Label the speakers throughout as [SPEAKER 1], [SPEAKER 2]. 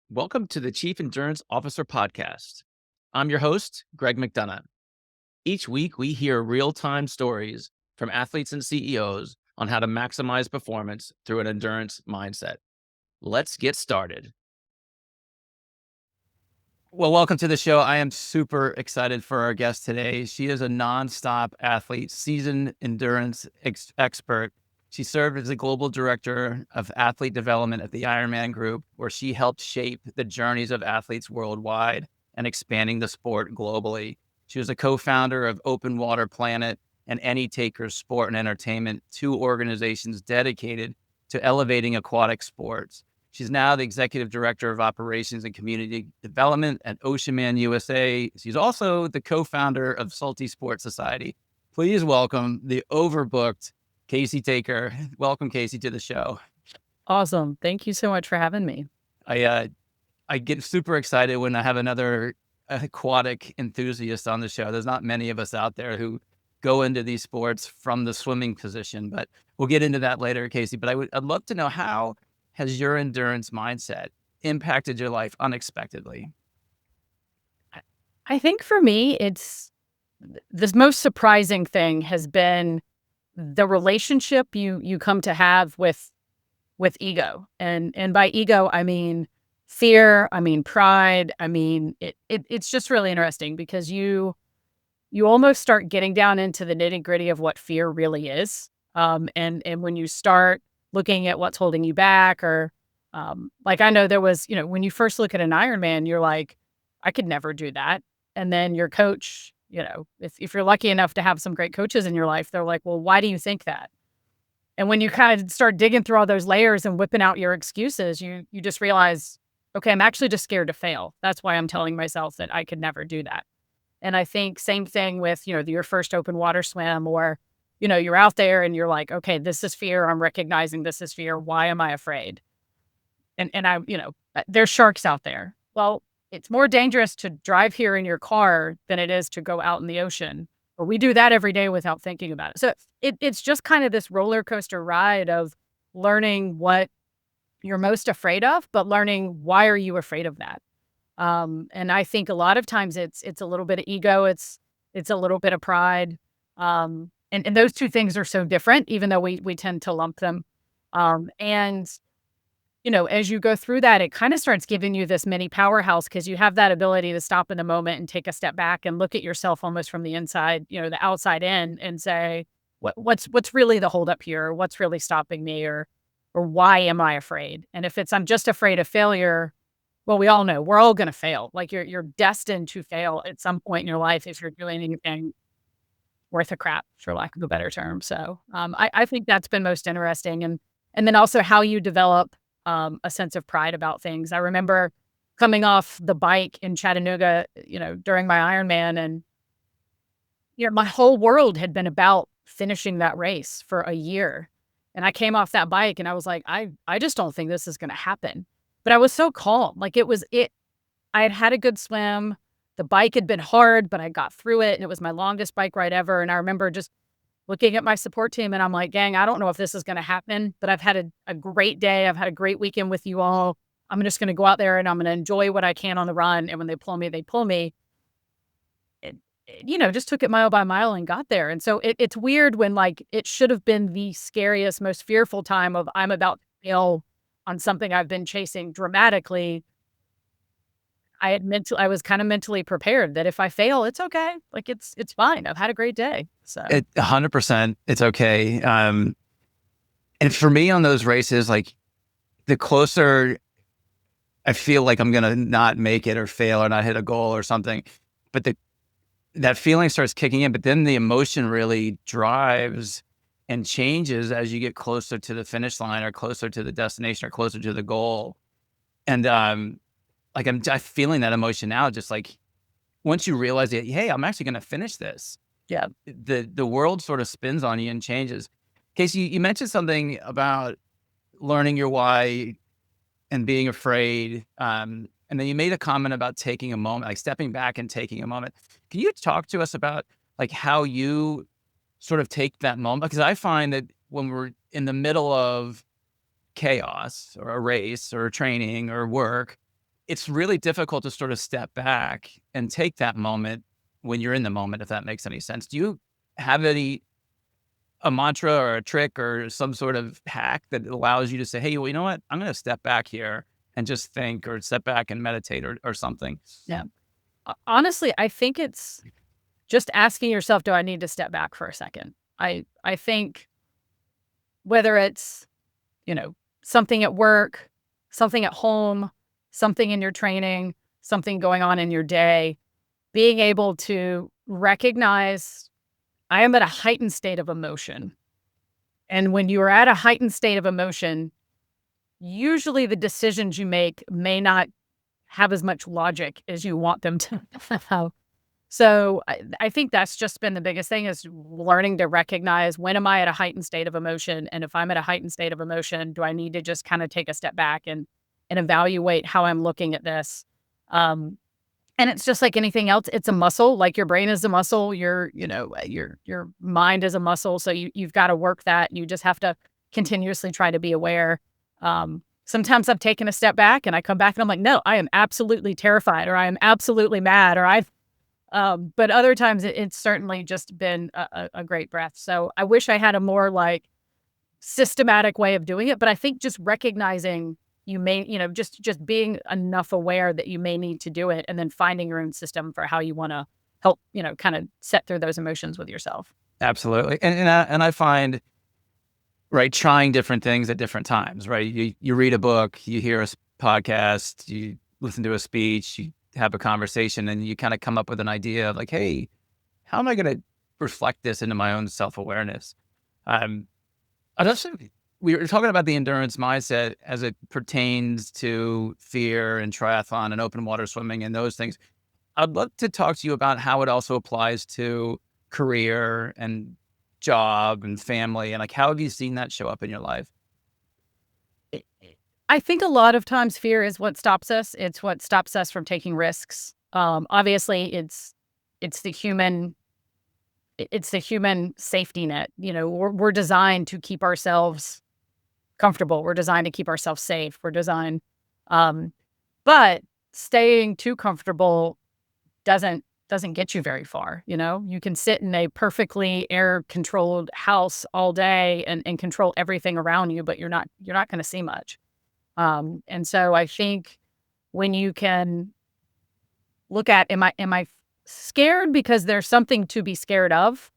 [SPEAKER 1] Welcome to the Chief Endurance Officer Podcast. I'm your host, Greg McDonough. Each week, we hear real time stories from athletes and CEOs on how to maximize performance through an endurance mindset. Let's get started. Well, welcome to the show. I am super excited for our guest today. She is a nonstop athlete, seasoned endurance expert. She served as the global director of athlete development at the IRONMAN Group, where she helped shape the journeys of athletes worldwide and expanding the sport globally. She was a co-founder of Open Water Planet and Any Takers Sport and Entertainment, two organizations dedicated to elevating aquatic sports. She's now the executive director of operations and community development at OCEANMAN USA. She's also the co-founder of Salty Sports Society. Please welcome the overbooked Casey Taker. Welcome, Casey, to the show.
[SPEAKER 2] Awesome. Thank you so much for having me.
[SPEAKER 1] I get super excited when I have another aquatic enthusiast on the show. There's not many of us out there who go into these sports from the swimming position, but we'll get into that later, Casey. But I'd love to know, how has your endurance mindset impacted your life unexpectedly?
[SPEAKER 2] I think for me, it's the most surprising thing has been the relationship you come to have with ego. And by ego, I mean fear, I mean pride, I mean it's just really interesting because you almost start getting down into the nitty-gritty of what fear really is. And when you start looking at what's holding you back, or like I know there was, when you first look at an Ironman, you're like, I could never do that. And then your coach, if you're lucky enough to have some great coaches in your life, they're like, well, why do you think that? And when you kind of start digging through all those layers and whipping out your excuses, you just realize, okay, I'm actually just scared to fail. That's why I'm telling myself that I could never do that. And I think same thing with, your first open water swim, or, you're out there and you're like, okay, this is fear. I'm recognizing this is fear. Why am I afraid? And there's sharks out there. Well, it's more dangerous to drive here in your car than it is to go out in the ocean. But we do that every day without thinking about it. So it's just kind of this roller coaster ride of learning what you're most afraid of, but learning why are you afraid of that? And I think a lot of times it's a little bit of ego, it's a little bit of pride. And those two things are so different, even though we tend to lump them. And as you go through that, it kind of starts giving you this mini powerhouse because you have that ability to stop in the moment and take a step back and look at yourself almost from the inside, the outside in, and say, what's really the holdup here? What's really stopping me? Or why am I afraid? And if it's I'm just afraid of failure, well, we all know we're all going to fail. Like you're destined to fail at some point in your life if you're doing anything worth a crap, for lack of a better term. So I think that's been most interesting, and then also how you develop a sense of pride about things. I remember coming off the bike in Chattanooga, during my Ironman, and my whole world had been about finishing that race for a year. And I came off that bike and I was like, I just don't think this is going to happen. But I was so calm. Like I had had a good swim. The bike had been hard, but I got through it. And it was my longest bike ride ever. And I remember just looking at my support team and I'm like, gang, I don't know if this is going to happen, but I've had a great day. I've had a great weekend with you all. I'm just going to go out there and I'm going to enjoy what I can on the run. And when they pull me, they pull me. Just took it mile by mile and got there. And so it's weird when like it should have been the scariest, most fearful time of I'm about to fail on something I've been chasing dramatically. I was kind of mentally prepared that if I fail, it's okay. Like it's fine. I've had a great day. So
[SPEAKER 1] 100%, it's okay. And for me on those races, like the closer I feel like I'm going to not make it or fail or not hit a goal or something, but that feeling starts kicking in, but then the emotion really drives and changes as you get closer to the finish line or closer to the destination or closer to the goal. And like I'm feeling that emotion now, just like once you realize that, hey, I'm actually going to finish this.
[SPEAKER 2] yeah.
[SPEAKER 1] The world sort of spins on you and changes. Casey, you mentioned something about learning your why and being afraid. And then you made a comment about taking a moment, like stepping back and taking a moment. Can you talk to us about like how you sort of take that moment? Because I find that when we're in the middle of chaos or a race or training or work, it's really difficult to sort of step back and take that moment when you're in the moment, if that makes any sense. Do you have a mantra or a trick or some sort of hack that allows you to say, hey, well, you know what? I'm going to step back here and just think, or step back and meditate, or something?
[SPEAKER 2] Yeah. Honestly, I think it's just asking yourself, do I need to step back for a second? I think whether it's, something at work, something at home, something in your training, something going on in your day, being able to recognize I am at a heightened state of emotion. And when you are at a heightened state of emotion, usually the decisions you make may not have as much logic as you want them to have. So I think that's just been the biggest thing, is learning to recognize, when am I at a heightened state of emotion? And if I'm at a heightened state of emotion, do I need to just kind of take a step back and evaluate how I'm looking at this? And it's just like anything else. It's a muscle. Like your brain is a muscle. Your mind is a muscle. So you've got to work that. You just have to continuously try to be aware. Sometimes I've taken a step back and I come back and I'm like, no, I am absolutely terrified, or I am absolutely mad, but other times it's certainly just been a great breath. So I wish I had a more like systematic way of doing it, but I think just recognizing you may, just being enough aware that you may need to do it, and then finding your own system for how you want to help, kind of set through those emotions with yourself.
[SPEAKER 1] Absolutely. And I find, right, trying different things at different times, right? You read a book, you hear a podcast, you listen to a speech, you have a conversation, and you kind of come up with an idea of like, hey, how am I going to reflect this into my own self-awareness? We were talking about the endurance mindset as it pertains to fear and triathlon and open water swimming and those things. I'd love to talk to you about how it also applies to career and job and family, and like, how have you seen that show up in your life?
[SPEAKER 2] I think a lot of times fear is what stops us. It's what stops us from taking risks. Obviously, it's the human safety net. We're designed to keep ourselves comfortable. We're designed to keep ourselves safe. We're designed, but staying too comfortable doesn't get you very far. You can sit in a perfectly air controlled house all day and control everything around you, but you're not going to see much. And so I think when you can look at, am I scared because there's something to be scared of?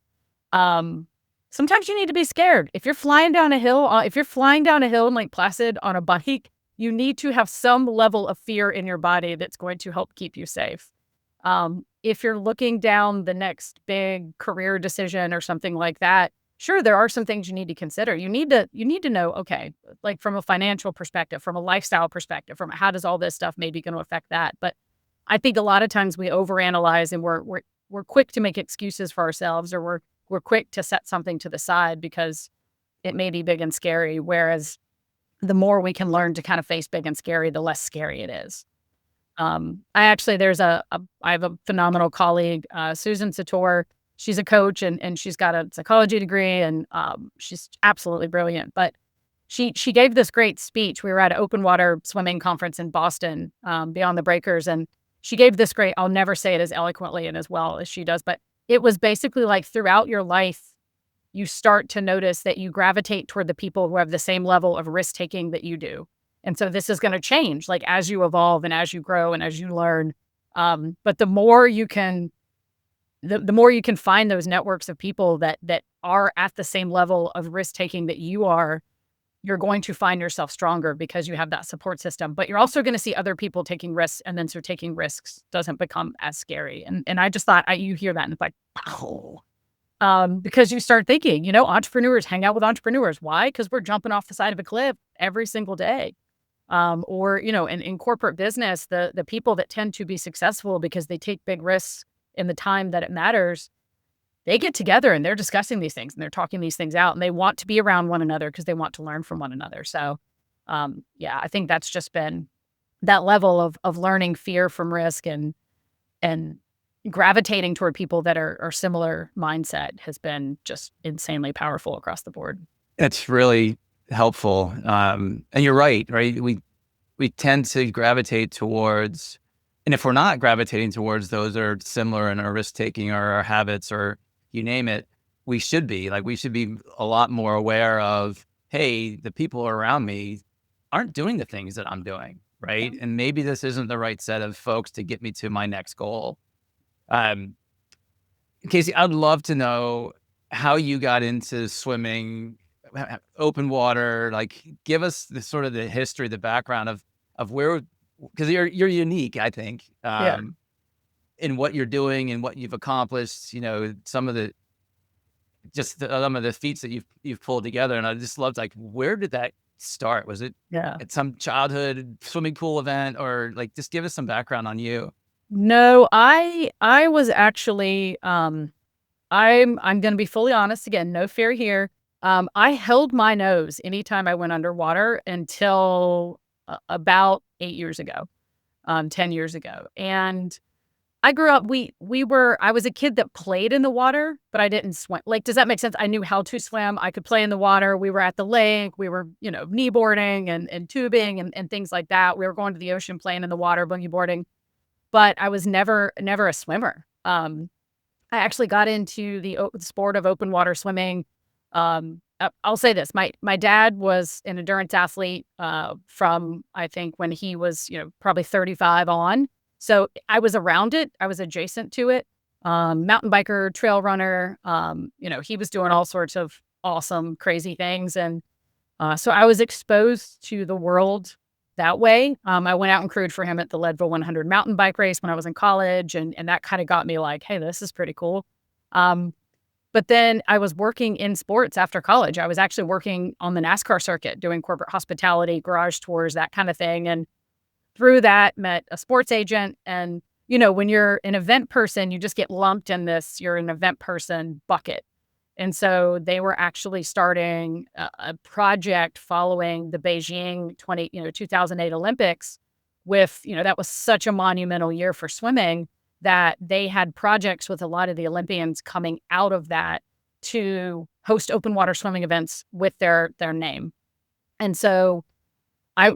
[SPEAKER 2] Sometimes you need to be scared. If you're flying down a hill in Lake Placid on a bike, you need to have some level of fear in your body that's going to help keep you safe. If you're looking down the next big career decision or something like that, sure, there are some things you need to consider. You need to know, okay, like from a financial perspective, from a lifestyle perspective, from how does all this stuff maybe going to affect that? But I think a lot of times we overanalyze, and we're quick to make excuses for ourselves, or we're quick to set something to the side because it may be big and scary. Whereas the more we can learn to kind of face big and scary, the less scary it is. I have a phenomenal colleague, Susan Sator. She's a coach and she's got a psychology degree, and she's absolutely brilliant. But she gave this great speech. We were at an open water swimming conference in Boston, Beyond the Breakers, and she gave this great, I'll never say it as eloquently and as well as she does, but it was basically like throughout your life, you start to notice that you gravitate toward the people who have the same level of risk taking that you do. And so this is going to change, like as you evolve and as you grow and as you learn. But the more you can find those networks of people that are at the same level of risk taking that you are, you're going to find yourself stronger because you have that support system. But you're also going to see other people taking risks, and then so taking risks doesn't become as scary. And I just thought, you hear that and it's like, wow. Because you start thinking, entrepreneurs hang out with entrepreneurs. Why? Because we're jumping off the side of a cliff every single day. Or in corporate business, the people that tend to be successful because they take big risks in the time that it matters, they get together and they're discussing these things and they're talking these things out, and they want to be around one another because they want to learn from one another. So, I think that's just been that level of learning fear from risk and gravitating toward people that are similar mindset has been just insanely powerful across the board.
[SPEAKER 1] It's really helpful. And you're right? We we tend to gravitate towards, and if we're not gravitating towards those that are similar in our risk taking or our habits or you name it, we should be a lot more aware of, hey, the people around me aren't doing the things that I'm doing, right? And maybe this isn't the right set of folks to get me to my next goal. Um, Casey, I'd love to know how you got into swimming, open water. Like, give us the sort of the history, the background of where, because you're unique, I think,
[SPEAKER 2] Yeah.
[SPEAKER 1] in what you're doing and what you've accomplished. Some of the feats that you've pulled together, and I just loved, like, where did that start? Was it
[SPEAKER 2] Yeah.
[SPEAKER 1] at some childhood swimming pool event, or like, just give us some background on you?
[SPEAKER 2] No, I was actually, I'm gonna be fully honest again, no fear here. I held my nose anytime I went underwater until about 8 years ago, 10 years ago. And I grew up, I was a kid that played in the water, but I didn't swim. Like, does that make sense? I knew how to swim. I could play in the water. We were at the lake. We were, kneeboarding and tubing and things like that. We were going to the ocean, playing in the water, boogie boarding, but I was never a swimmer. I actually got into the sport of open water swimming. I'll say this: my dad was an endurance athlete from, I think, when he was probably 35 on. So I was around it. I was adjacent to it. Mountain biker, trail runner. He was doing all sorts of awesome, crazy things, and so I was exposed to the world that way. I went out and crewed for him at the Leadville 100 mountain bike race when I was in college, and that kind of got me like, hey, this is pretty cool. But then I was working in sports after college. I was actually working on the NASCAR circuit, doing corporate hospitality, garage tours, that kind of thing. And through that, met a sports agent. And, when you're an event person, you just get lumped in this, you're an event person bucket. And so they were actually starting a project following the Beijing 2008 Olympics with, that was such a monumental year for swimming, that they had projects with a lot of the Olympians coming out of that to host open water swimming events with their name. And so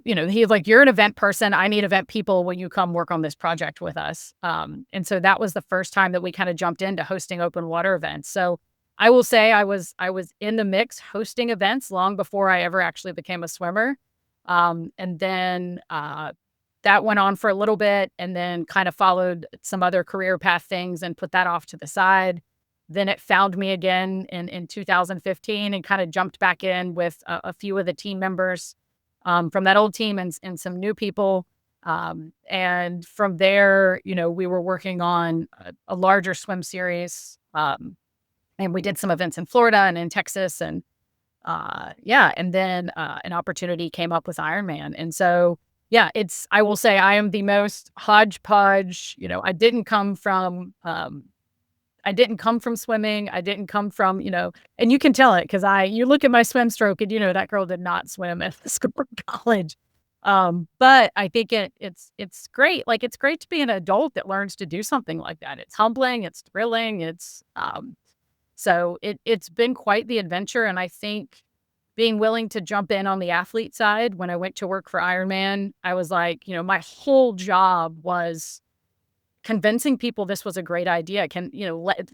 [SPEAKER 2] he's like, you're an event person. I need event people. Will you come work on this project with us? And so that was the first time that we kind of jumped into hosting open water events. So I will say I was in the mix hosting events long before I ever actually became a swimmer. And then that went on for a little bit, and then kind of followed some other career path things and put that off to the side. Then it found me again in 2015 and kind of jumped back in with a few of the team members from that old team and some new people. And from there, we were working on a larger swim series. And we did some events in Florida and in Texas. And and then an opportunity came up with Ironman. And so, I will say I am the most hodgepodge. I didn't come from swimming. I didn't come from, and you can tell it because you look at my swim stroke and, that girl did not swim at the school or college. But I think it's great. Like, it's great to be an adult that learns to do something like that. It's humbling. It's thrilling. So it's been quite the adventure. And I think being willing to jump in on the athlete side, when I went to work for Ironman, I was like, my whole job was convincing people this was a great idea,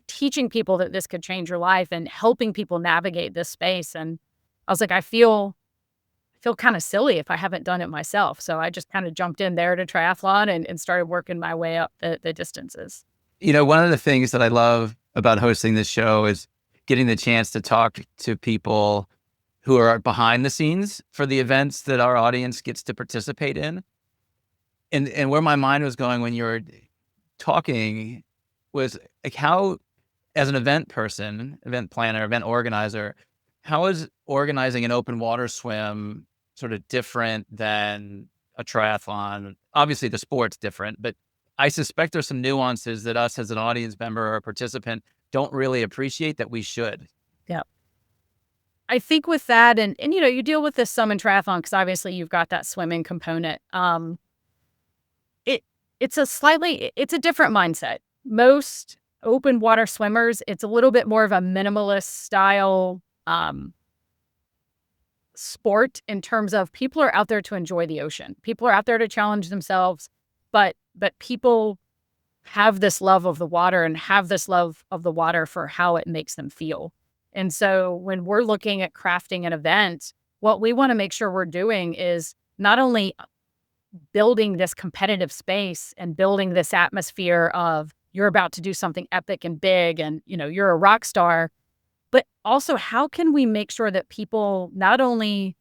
[SPEAKER 2] teaching people that this could change your life and helping people navigate this space. And I was like, I feel kind of silly if I haven't done it myself. So I just kind of jumped in there to triathlon and started working my way up the distances.
[SPEAKER 1] One of the things that I love about hosting this show is getting the chance to talk to people who are behind the scenes for the events that our audience gets to participate in. And where my mind was going when you were talking was, like, how, as an event person, event planner, event organizer, how is organizing an open water swim sort of different than a triathlon? Obviously the sport's different, but I suspect there's some nuances that us as an audience member or a participant don't really appreciate that we should.
[SPEAKER 2] Yeah. I think with that, and you deal with this some in triathlon because obviously you've got that swimming component. It's a different mindset. Most open water swimmers, it's a little bit more of a minimalist style sport in terms of people are out there to enjoy the ocean. People are out there to challenge themselves, but people have this love of the water and have this love of the water for how it makes them feel. And so when we're looking at crafting an event, what we want to make sure we're doing is not only building this competitive space and building this atmosphere of you're about to do something epic and big and, you're a rock star, but also how can we make sure that people not only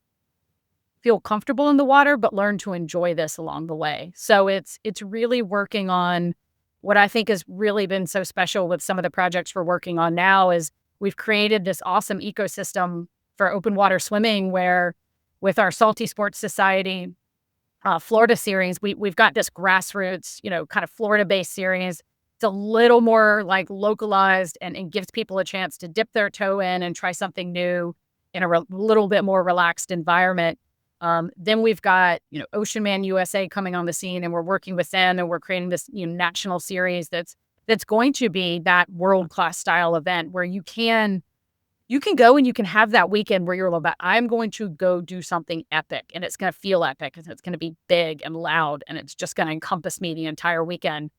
[SPEAKER 2] feel comfortable in the water, but learn to enjoy this along the way. So it's really working on what I think has really been so special with some of the projects we're working on now is we've created this awesome ecosystem for open water swimming where with our Salty Sports Society Florida series, we've got this grassroots, kind of Florida-based series. It's a little more like localized and gives people a chance to dip their toe in and try something new in a little bit more relaxed environment. Then we've got, OCEANMAN USA coming on the scene, and we're working with them, and we're creating this national series that's going to be that world-class style event where you can go and you can have that weekend where you're like, I'm going to go do something epic, and it's going to feel epic, and it's going to be big and loud, and it's just going to encompass me the entire weekend.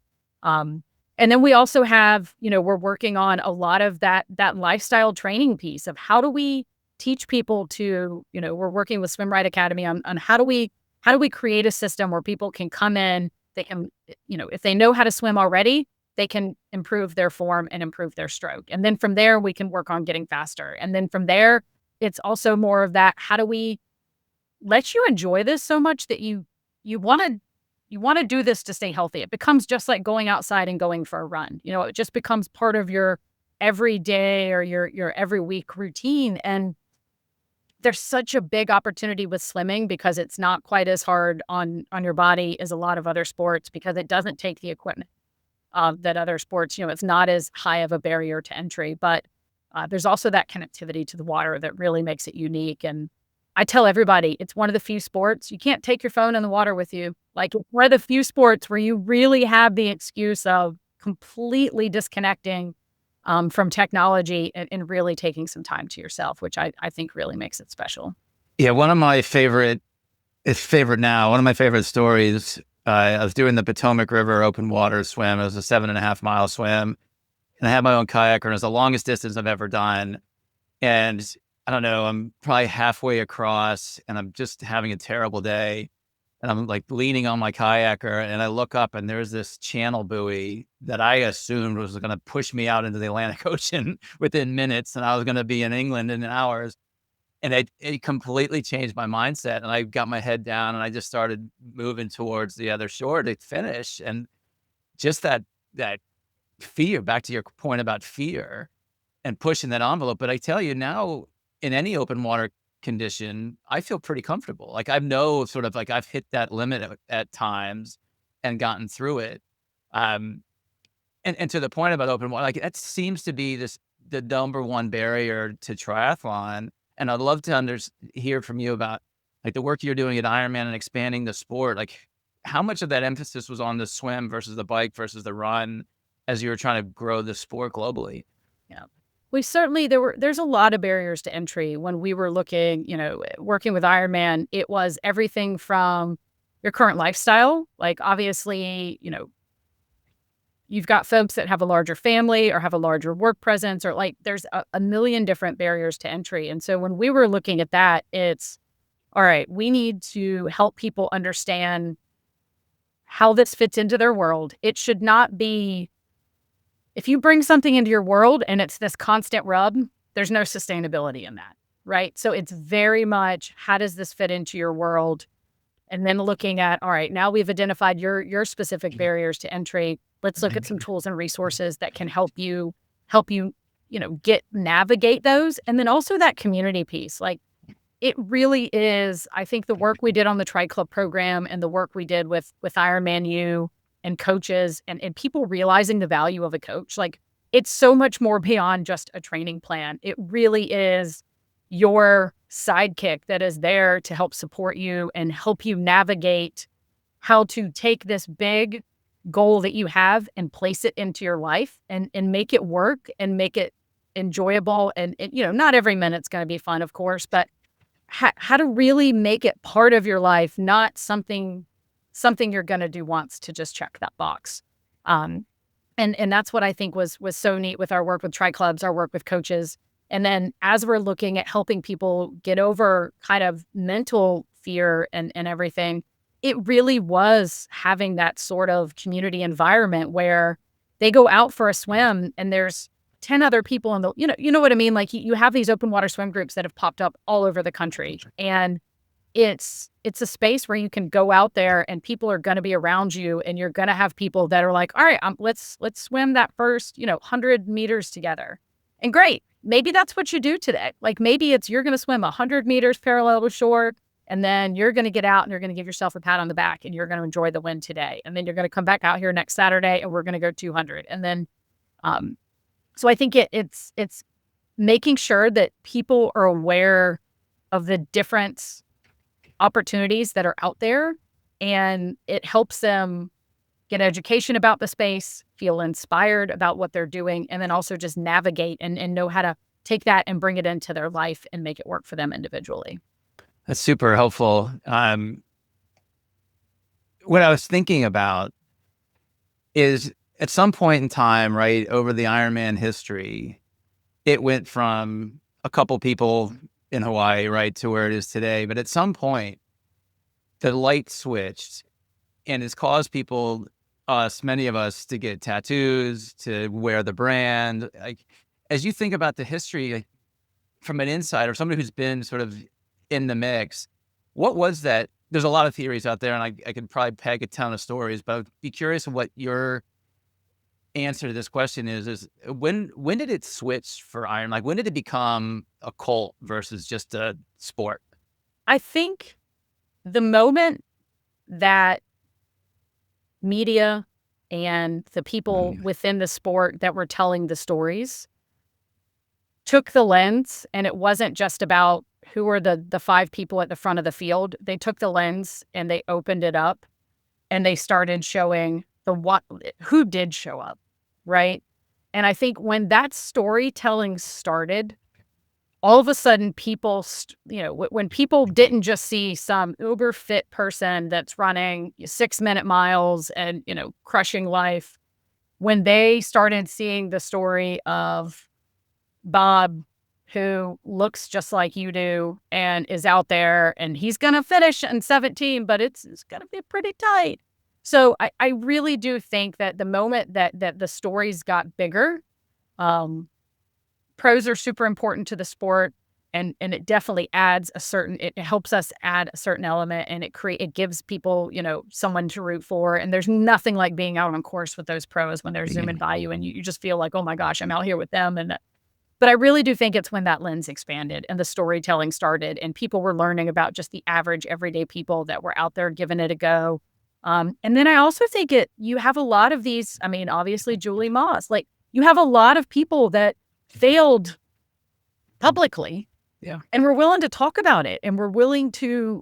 [SPEAKER 2] And then we also have, we're working on a lot of that lifestyle training piece of how do we teach people to, we're working with Swim Right Academy on how do we create a system where people can come in, they can, if they know how to swim already, they can improve their form and improve their stroke. And then from there, we can work on getting faster. And then from there, it's also more of that, how do we let you enjoy this so much that you want to do this to stay healthy? It becomes just like going outside and going for a run. It just becomes part of your everyday or your every week routine. And there's such a big opportunity with swimming because it's not quite as hard on your body as a lot of other sports because it doesn't take the equipment that other sports, it's not as high of a barrier to entry, but there's also that connectivity to the water that really makes it unique. And I tell everybody, it's one of the few sports, you can't take your phone in the water with you. Like one of the few sports where you really have the excuse of completely disconnecting from technology and really taking some time to yourself, which I think really makes it special.
[SPEAKER 1] Yeah, one of my favorite stories, I was doing the Potomac River open water swim. It was a 7.5 mile swim. And I had my own kayaker, and it was the longest distance I've ever done. And I don't know, I'm probably halfway across and I'm just having a terrible day. And I'm like leaning on my kayaker and I look up and there's this channel buoy that I assumed was going to push me out into the Atlantic Ocean within minutes. And I was going to be in England in hours. And it completely changed my mindset. And I got my head down and I just started moving towards the other shore to finish. And just that fear, back to your point about fear and pushing that envelope. But I tell you now, in any open water condition, I feel pretty comfortable. Like I know sort of like I've hit that limit at times and gotten through it. And to the point about open water, like that seems to be the number one barrier to triathlon. And I'd love to hear from you about like the work you're doing at IRONMAN and expanding the sport. Like how much of that emphasis was on the swim versus the bike versus the run as you were trying to grow the sport globally?
[SPEAKER 2] Yeah. We certainly, there's a lot of barriers to entry when we were looking, working with IRONMAN. It was everything from your current lifestyle. Like obviously, you've got folks that have a larger family or have a larger work presence or like there's a million different barriers to entry. And so when we were looking at that, it's all right, we need to help people understand how this fits into their world. It should not be, if you bring something into your world and it's this constant rub, there's no sustainability in that, right? So it's very much, how does this fit into your world? And then looking at, all right, now we've identified your specific barriers to entry. Let's look at some tools and resources that can help you, navigate those. And then also that community piece. Like it really is, I think the work we did on the Tri Club program and the work we did with Ironman U and coaches and people realizing the value of a coach. Like it's so much more beyond just a training plan. It really is your sidekick that is there to help support you and help you navigate how to take this big goal that you have and place it into your life and make it work and make it enjoyable. And not every minute's going to be fun, of course, but how to really make it part of your life, not something you're going to do once to just check that box. And that's what I think was so neat with our work with tri clubs, our work with coaches. And then as we're looking at helping people get over kind of mental fear and everything, it really was having that sort of community environment where they go out for a swim and there's 10 other people in the, you know what I mean? Like you have these open water swim groups that have popped up all over the country. And it's a space where you can go out there and people are going to be around you, and you're going to have people that are like, all right, let's swim that first, 100 meters together. And great. Maybe that's what you do today. Like maybe you're going to swim 100 meters parallel with shore, and then you're going to get out and you're going to give yourself a pat on the back and you're going to enjoy the win today. And then you're going to come back out here next Saturday and we're going to go 200. And then, so I think it's making sure that people are aware of the different opportunities that are out there, and it helps them get education about the space, feel inspired about what they're doing, and then also just navigate and know how to take that and bring it into their life and make it work for them individually.
[SPEAKER 1] That's super helpful. What I was thinking about is at some point in time, right, over the Ironman history, it went from a couple people in Hawaii, right, to where it is today. But at some point, the light switched, and it's caused people, many of us, to get tattoos, to wear the brand. Like, as you think about the history, like, from an insider, somebody who's been sort of in the mix, what was that? There's a lot of theories out there, and I could probably peg a ton of stories, but I'd be curious what your answer to this question is when did it switch for Iron? Like, when did it become a cult versus just a sport?
[SPEAKER 2] I think the moment that media and the people within the sport that were telling the stories took the lens, and it wasn't just about who were the 5 people at the front of the field. They took the lens and they opened it up, and they started showing who did show up, right? And I think when that storytelling started, all of a sudden people, when people didn't just see some uber fit person that's running 6-minute miles and, crushing life, when they started seeing the story of Bob, who looks just like you do and is out there and he's going to finish in 17, but it's going to be pretty tight. So I really do think that the moment that the stories got bigger, pros are super important to the sport, and it definitely adds it helps us add a certain element, and it gives people, someone to root for. And there's nothing like being out on course with those pros when they're zooming by you and you just feel like, oh my gosh, I'm out here with them. But I really do think it's when that lens expanded and the storytelling started and people were learning about just the average everyday people that were out there giving it a go. And then I also think you have a lot of these, obviously Julie Moss, like you have a lot of people that failed publicly, and we're willing to talk about it, and we're willing to,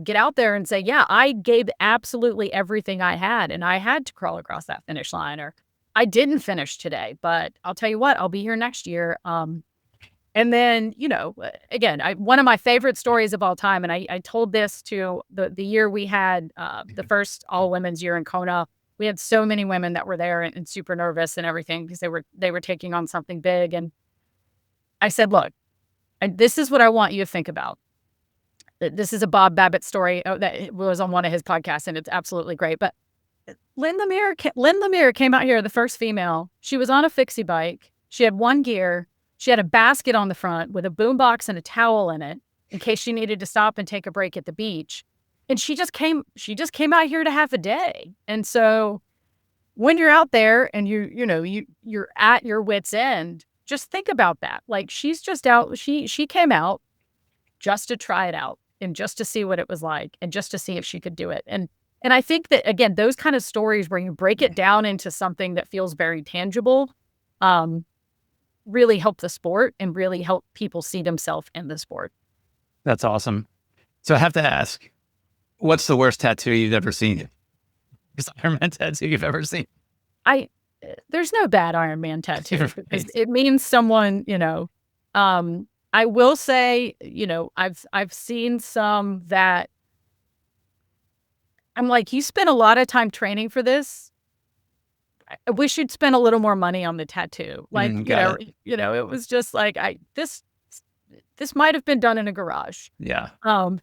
[SPEAKER 2] get out there and say, yeah, I gave absolutely everything I had, and I had to crawl across that finish line, or I didn't finish today, but I'll tell you what, I'll be here next year. And then, again, one of my favorite stories of all time, and I told this to the year we had the first all-women's year in Kona. We had so many women that were there and super nervous and everything because they were taking on something big. And I said, look, this is what I want you to think about. This is a Bob Babbitt story that was on one of his podcasts, and it's absolutely great. But Lynn Lemire came out here, the first female. She was on a fixie bike. She had one gear. She had a basket on the front with a boombox and a towel in it in case she needed to stop and take a break at the beach. And she just came out here to have a day. And so when you're out there and you're at your wit's end, just think about that. Like, she's just out. She came out just to try it out and just to see what it was like and just to see if she could do it. And I think that, again, those kind of stories where you break it down into something that feels very tangible, really help the sport and really help people see themselves in the sport.
[SPEAKER 1] That's awesome. So I have to ask, what's the worst tattoo you've ever seen? Is Ironman tattoo you've ever seen?
[SPEAKER 2] There's no bad Ironman tattoo. It means someone, I will say, I've seen some that I'm like, you spent a lot of time training for this. I wish you'd spend a little more money on the tattoo. Like,
[SPEAKER 1] Got it.
[SPEAKER 2] it was just like this might have been done in a garage.
[SPEAKER 1] Yeah.
[SPEAKER 2] Um,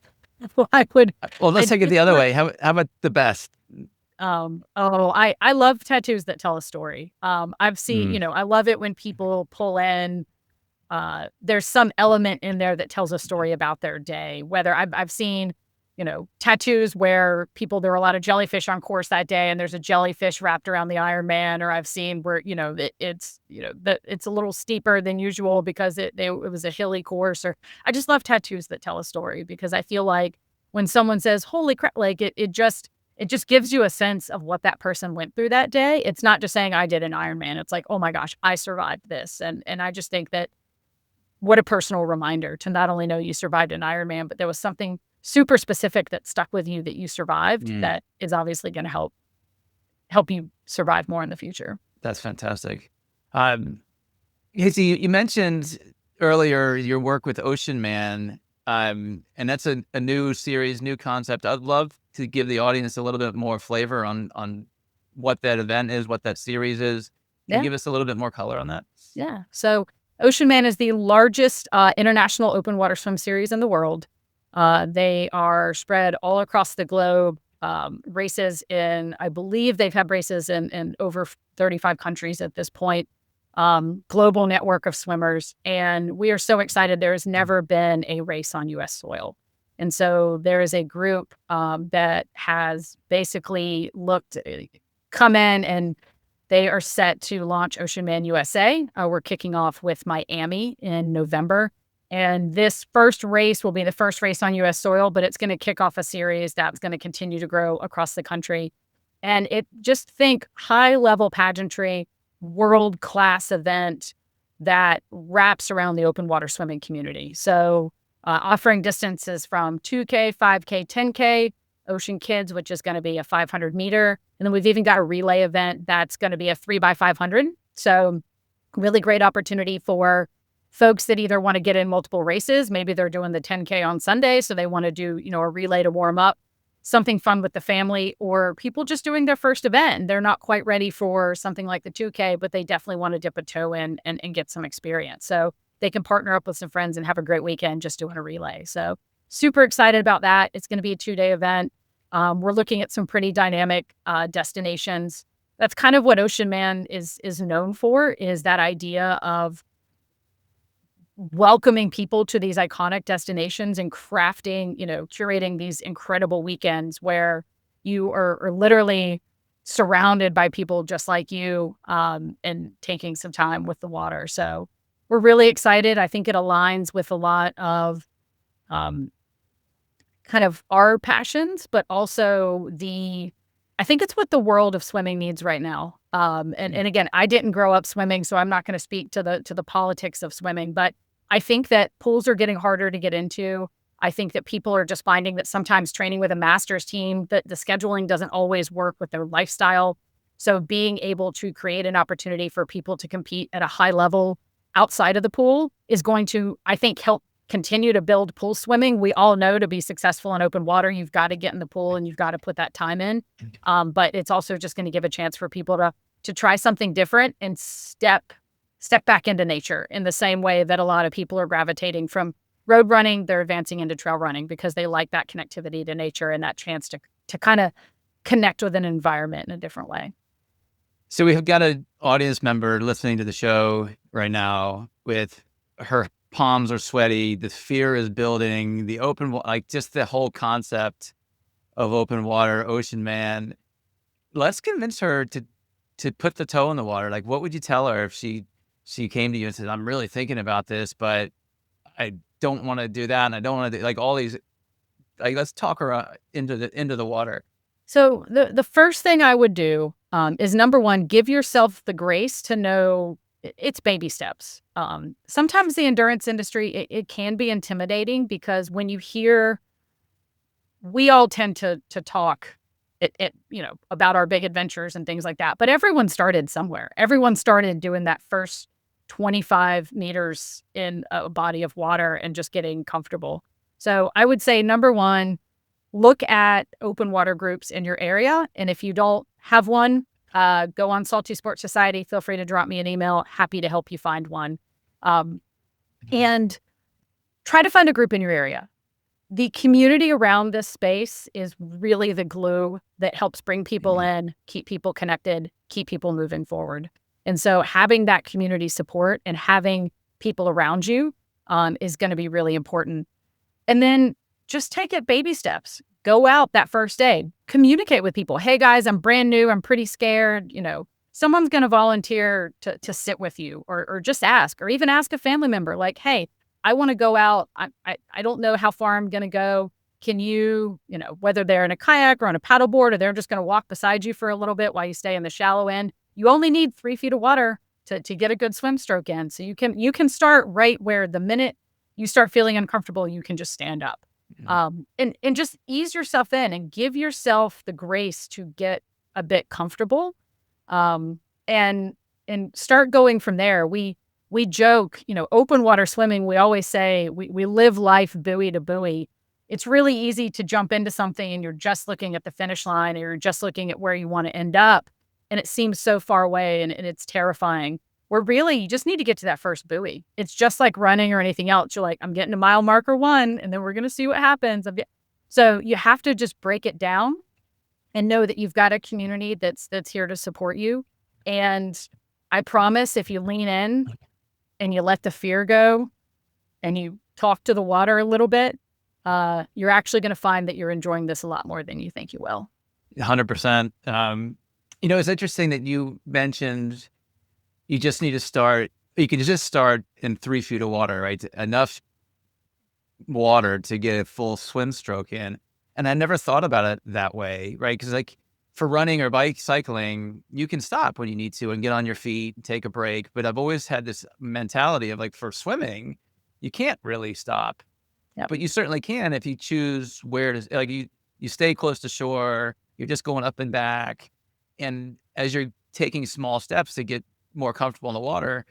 [SPEAKER 2] well, I would.
[SPEAKER 1] Well, let's take it the other way. How about the best?
[SPEAKER 2] I love tattoos that tell a story. I've seen,
[SPEAKER 1] Mm.
[SPEAKER 2] I love it when people pull in. There's some element in there that tells a story about their day. Whether I've seen, tattoos where there were a lot of jellyfish on course that day, and there's a jellyfish wrapped around the Ironman, or I've seen where it's a little steeper than usual because it was a hilly course. Or I just love tattoos that tell a story because I feel like when someone says "Holy crap!" like it just gives you a sense of what that person went through that day. It's not just saying I did an Ironman. It's like, oh my gosh, I survived this, and I just think that what a personal reminder to not only know you survived an Ironman, but there was something super specific that stuck with you that you survived that is obviously going to help you survive more in the future.
[SPEAKER 1] That's fantastic. Casey, you mentioned earlier your work with OCEANMAN, and that's a new series, new concept. I'd love to give the audience a little bit more flavor on what that event is, what that series is. Can you
[SPEAKER 2] Yeah.
[SPEAKER 1] give us a little bit more color on that?
[SPEAKER 2] Yeah. So OCEANMAN is the largest international open water swim series in the world. They are spread all across the globe. Races I believe they've had races in over 35 countries at this point. Global network of swimmers. And we are so excited. There has never been a race on U.S. soil. And so there is a group that has basically come in, and they are set to launch OCEANMAN USA. We're kicking off with Miami in November. And this first race will be the first race on U.S. soil, but it's going to kick off a series that's going to continue to grow across the country. And just think high-level pageantry, world-class event that wraps around the open water swimming community. So offering distances from 2K, 5K, 10K, Ocean Kids, which is going to be a 500 meter. And then we've even got a relay event that's going to be a 3x500. So really great opportunity for folks that either want to get in multiple races. Maybe they're doing the 10K on Sunday, so they want to do, a relay to warm up, something fun with the family, or people just doing their first event. And they're not quite ready for something like the 2K, but they definitely want to dip a toe in and get some experience. So they can partner up with some friends and have a great weekend just doing a relay. So super excited about that. It's going to be a 2-day event. We're looking at some pretty dynamic destinations. That's kind of what OCEANMAN is known for, is that idea of welcoming people to these iconic destinations and crafting, curating these incredible weekends where you are literally surrounded by people just like you, and taking some time with the water. So we're really excited. I think it aligns with a lot of kind of our passions, but also I think it's what the world of swimming needs right now. And again, I didn't grow up swimming, so I'm not going to speak to the politics of swimming, but I think that pools are getting harder to get into. I think that people are just finding that sometimes training with a master's team, that the scheduling doesn't always work with their lifestyle. So being able to create an opportunity for people to compete at a high level outside of the pool is going to, I think, help continue to build pool swimming. We all know to be successful in open water, you've got to get in the pool and you've got to put that time in. But it's also just going to give a chance for people to try something different and step back into nature in the same way that a lot of people are gravitating from road running. They're advancing into trail running because they like that connectivity to nature and that chance to kind of connect with an environment in a different way.
[SPEAKER 1] So we have got an audience member listening to the show right now with her palms are sweaty. The fear is building. The just the whole concept of open water, OCEANMAN. Let's convince her to put the toe in the water. Like, what would you tell her if she came to you and said, "I'm really thinking about this, but I don't want to do that, and I don't want to do like all these." Like, let's talk her into the water.
[SPEAKER 2] So the first thing I would do is, number one, give yourself the grace to know it's baby steps. Sometimes the endurance industry, it can be intimidating because when you hear, we all tend to talk about our big adventures and things like that. But everyone started somewhere. Everyone started doing that first 25 meters in a body of water and just getting comfortable. So I would say, number one, look at open water groups in your area. And if you don't have one, go on Salty Sports Society. Feel free to drop me an email. Happy to help you find one. And try to find a group in your area. The community around this space is really the glue that helps bring people in, keep people connected, keep people moving forward. And so having that community support and having people around you is going to be really important. And then just take it baby steps. Go out that first day. Communicate with people. Hey, guys, I'm brand new. I'm pretty scared. Someone's going to volunteer to sit with you or just ask, or even ask a family member like, hey, I want to go out. I don't know how far I'm going to go. Can you, whether they're in a kayak or on a paddleboard, or they're just going to walk beside you for a little bit while you stay in the shallow end. You only need 3 feet of water to get a good swim stroke in. So you can start right where the minute you start feeling uncomfortable, you can just stand up. And just ease yourself in and give yourself the grace to get a bit comfortable. And start going from there. We joke, open water swimming, we always say we live life buoy to buoy. It's really easy to jump into something and you're just looking at the finish line, or you're just looking at where you want to end up. And it seems so far away and it's terrifying. Where really you just need to get to that first buoy. It's just like running or anything else. You're like, I'm getting to mile marker 1 and then we're going to see what happens. So you have to just break it down and know that you've got a community that's here to support you. And I promise, if you lean in and you let the fear go and you talk to the water a little bit, you're actually going to find that you're enjoying this a lot more than you think you will.
[SPEAKER 1] 100%. It's interesting that you mentioned you just need to start. You can just start in 3 feet of water, right? Enough water to get a full swim stroke in. And I never thought about it that way, right? Because like for running or bike cycling, you can stop when you need to and get on your feet and take a break. But I've always had this mentality of like, for swimming, you can't really stop.
[SPEAKER 2] Yep.
[SPEAKER 1] But you certainly can if you choose where to, like you stay close to shore, you're just going up and back. And as you're taking small steps to get more comfortable in the water,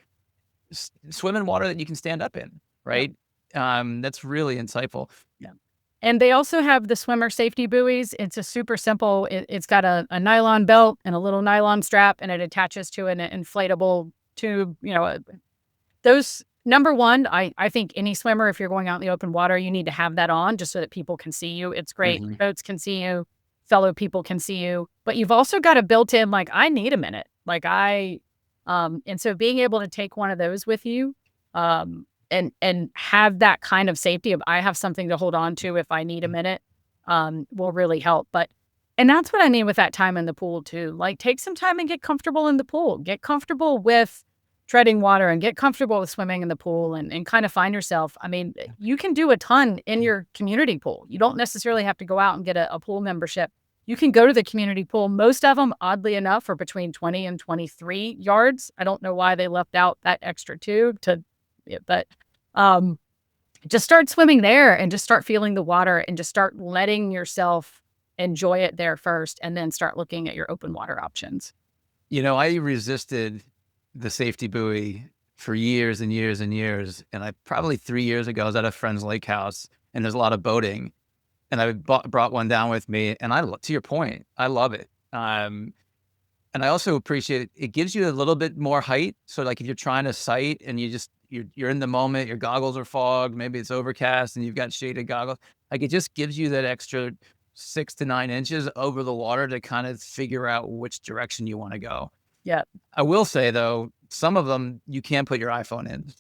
[SPEAKER 1] swim in water that you can stand up in, right? Yep. That's really insightful.
[SPEAKER 2] Yeah. And they also have the swimmer safety buoys. It's a super simple. It's got a nylon belt and a little nylon strap, and it attaches to an inflatable tube. Those, number one, I think any swimmer, if you're going out in the open water, you need to have that on just so that people can see you. It's great. Mm-hmm. Boats can see you. Fellow people can see you. But you've also got a built-in, like, I need a minute. And so being able to take one of those with you, and have that kind of safety of, I have something to hold on to if I need a minute, will really help. And that's what I mean with that time in the pool too. Like, take some time and get comfortable in the pool, get comfortable with treading water, and get comfortable with swimming in the pool, and kind of find yourself. I mean, you can do a ton in your community pool. You don't necessarily have to go out and get a pool membership. You can go to the community pool. Most of them, oddly enough, are between 20 and 23 yards. I don't know why they left out that extra tube but just start swimming there and just start feeling the water and just start letting yourself enjoy it there first, and then start looking at your open water options.
[SPEAKER 1] I resisted the safety buoy for years and years and years. And probably 3 years ago, I was at a friend's lake house and there's a lot of boating. And I brought one down with me, and to your point, I love it. And I also appreciate it. It gives you a little bit more height. So like if you're trying to sight and you're in the moment, your goggles are fogged, maybe it's overcast and you've got shaded goggles, like it just gives you that extra 6 to 9 inches over the water to kind of figure out which direction you want to go.
[SPEAKER 2] Yeah. I
[SPEAKER 1] will say though, some of them you can't put your iPhone in.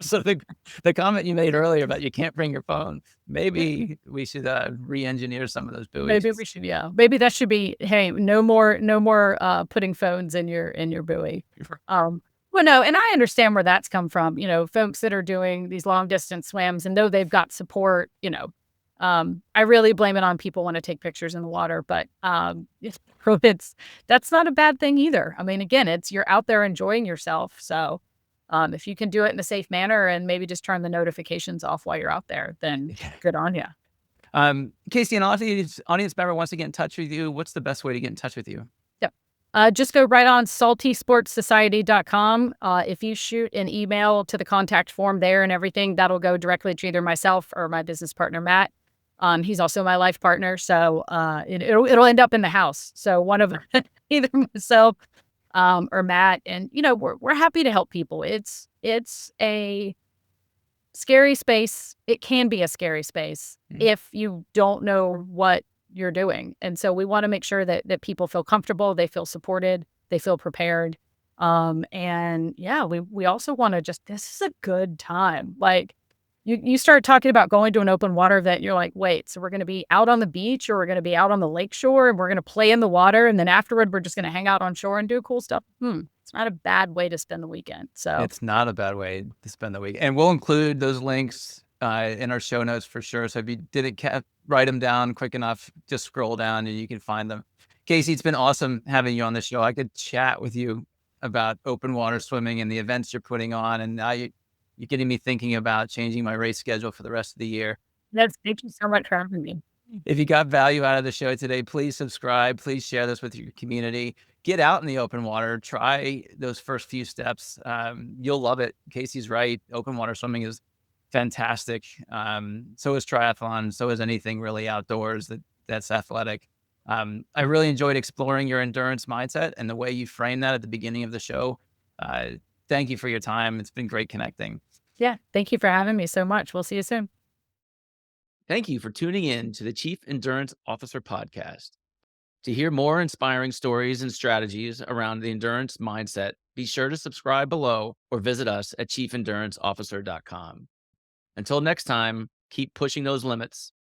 [SPEAKER 1] So the comment you made earlier about you can't bring your phone, maybe we should re-engineer some of those buoys.
[SPEAKER 2] Maybe we should, yeah. Maybe that should be, hey, no more putting phones in your buoy. Well, no, and I understand where that's come from. Folks that are doing these long distance swims, and though they've got support, I really blame it on people want to take pictures in the water, but that's not a bad thing either. I mean, again, you're out there enjoying yourself, so. If you can do it in a safe manner and maybe just turn the notifications off while you're out there, then good on you.
[SPEAKER 1] Casey, an audience member wants to get in touch with you. What's the best way to get in touch with you?
[SPEAKER 2] Yep. Just go right on saltysportsociety.com. If you shoot an email to the contact form there and everything, that'll go directly to either myself or my business partner, Matt. He's also my life partner. So it'll end up in the house. So one of either myself or Matt. And, we're happy to help people. It's a scary space. It can be a scary space if you don't know what you're doing. And so we want to make sure that people feel comfortable, they feel supported, they feel prepared. And yeah, we also want to this is a good time. Like you start talking about going to an open water event, you're like, wait, so we're going to be out on the beach or we're going to be out on the lake shore and we're going to play in the water. And then afterward, we're just going to hang out on shore and do cool stuff. It's not a bad way to spend the weekend. So
[SPEAKER 1] It's not a bad way to spend the week. And we'll include those links in our show notes for sure. So if you didn't write them down quick enough, just scroll down and you can find them. Casey, it's been awesome having you on the show. I could chat with you about open water swimming and the events you're putting on. And now you're getting me thinking about changing my race schedule for the rest of the year.
[SPEAKER 2] Thank you so much for having me.
[SPEAKER 1] If you got value out of the show today, please subscribe. Please share this with your community. Get out in the open water. Try those first few steps. You'll love it. Casey's right. Open water swimming is fantastic. So is triathlon. So is anything really outdoors that's athletic. I really enjoyed exploring your endurance mindset and the way you framed that at the beginning of the show. Thank you for your time. It's been great connecting.
[SPEAKER 2] Yeah. Thank you for having me so much. We'll see you soon.
[SPEAKER 1] Thank you for tuning in to the Chief Endurance Officer podcast. To hear more inspiring stories and strategies around the endurance mindset, be sure to subscribe below or visit us at chiefelduranceofficer.com. Until next time, keep pushing those limits.